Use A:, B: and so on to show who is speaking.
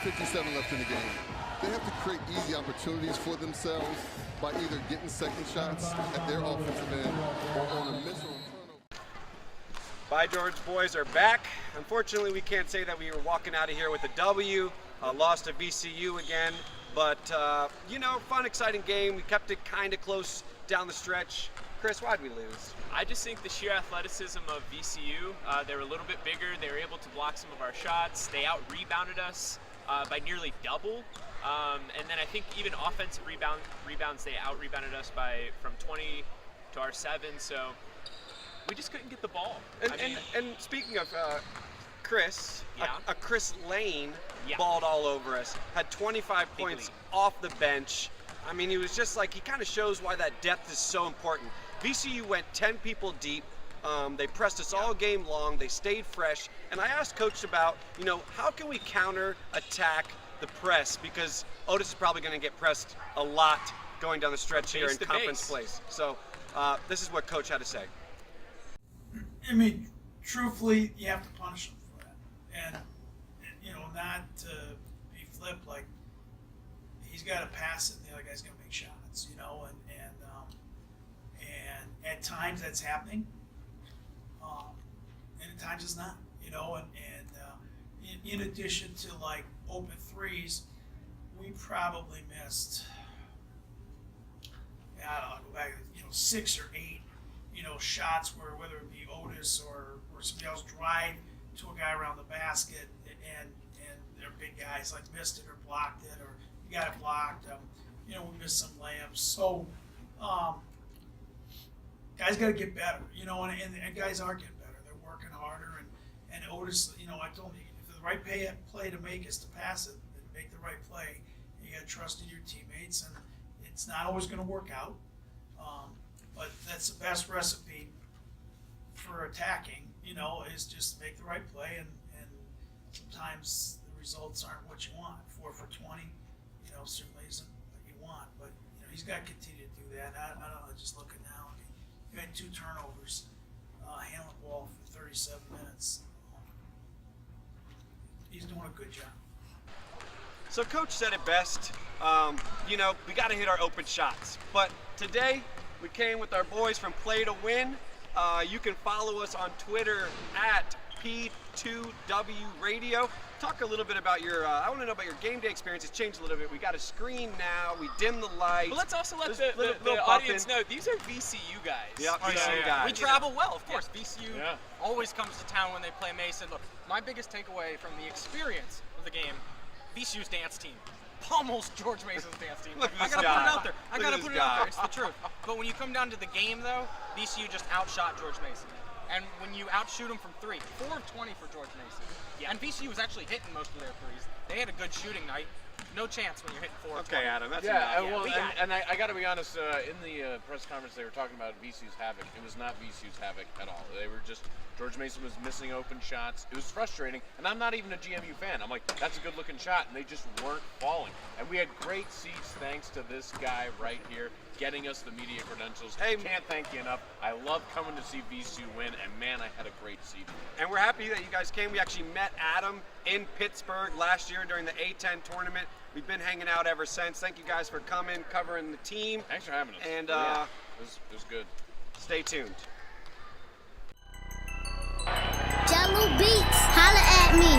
A: 4:57 left in the game. They have to create easy opportunities for themselves by either getting second shots at their offensive end or on a miss or turnover.
B: By George boys are back. Unfortunately, we can't say that we were walking out of here with a W. Lost to VCU again. But, you know, fun, exciting game. We kept it kind of close down the stretch. Chris, why'd we lose?
C: I just think the sheer athleticism of VCU, they were a little bit bigger. They were able to block some of our shots. They out-rebounded us by nearly double. And then I think even offensive rebounds, they out-rebounded us from 20 to our 7. So we just couldn't get the ball.
B: And speaking of Chris,
C: Yeah.
B: a Chris Lane
C: Yeah.
B: balled all over us, had 25
C: Big
B: points
C: lead.
B: off the bench. I mean, he was just like, he kind of shows why that depth is so important. VCU went 10 people deep. They pressed us all game long. They stayed fresh. And I asked Coach about, you know, how can we counter-attack the press? Because Otis is probably going to get pressed a lot going down the stretch here in
C: to
B: conference
C: base.
B: place. So this is what Coach had to say.
D: I mean, truthfully, you have to punish him for that. And you know, not be flipped, like, he's got to pass it and the other guy's going to make shots, you know, and at times that's happening, and at times it's not, you know, and in addition to like open threes, we probably missed, I don't know, go back, you know, 6 or 8, you know, shots where whether it be Otis or somebody else drive to a guy around the basket and they're big guys like missed it or blocked it or you got it blocked. You know, we missed some layups. So guys got to get better, you know, and guys are getting better. They're working harder. And Otis, you know, I told him, if the right play to make is to pass it and make the right play, you got to trust in your teammates. And it's not always going to work out, but that's the best recipe for attacking, you know, is just make the right play. And sometimes the results aren't what you want. 4 for 20, you know, certainly isn't what you want. But, you know, he's got to continue to do that. I don't know, just looking now. I mean, he had 2 turnovers, handling the ball for 37 minutes. He's doing a good job.
B: So Coach said it best, you know, we got to hit our open shots. But today, we came with our boys from Play to Win. You can follow us on Twitter at P2W Radio. Talk a little bit about your, I want to know about your game day experience. It's changed a little bit. We got a screen now. We dim the lights.
C: But let's also let
B: There's
C: the audience know, these are VCU guys.
B: Yeah, VCU guys.
E: We travel well, of course. VCU always comes to town when they play Mason. Look, my biggest takeaway from the experience of the game, VCU's dance team pummels George Mason's dance team.
B: Look at
E: I
B: this
E: gotta
B: guy.
E: put it out there. I
B: Look at
E: gotta
B: this
E: put it out
B: guy.
E: there. It's the truth. But when you come down to the game, though, VCU just outshot George Mason. And when you outshoot them from 3, 4 of 20 for George Mason. Yeah. And VCU was actually hitting most of their threes. They had a good shooting night. No chance when you're hitting 4 of 20.
B: Okay, Adam, that's
F: Yeah,
B: enough.
F: well, and I got to be honest. In the press conference, they were talking about VCU's havoc. It was not VCU's havoc at all. They were just George Mason was missing open shots. It was frustrating, and I'm not even a GMU fan. I'm like, that's a good-looking shot, and they just weren't falling. And we had great seats thanks to this guy right here getting us the media credentials.
B: Hey,
F: can't thank you enough. I love coming to see VCU win, and man, I had a great seat.
B: And we're happy that you guys came. We actually met Adam in Pittsburgh last year during the A10 tournament. We've been hanging out ever since. Thank you guys for coming, covering the team.
F: Thanks for having us.
B: And
F: it was good.
B: Stay tuned.
G: Jello Beats, holla at me.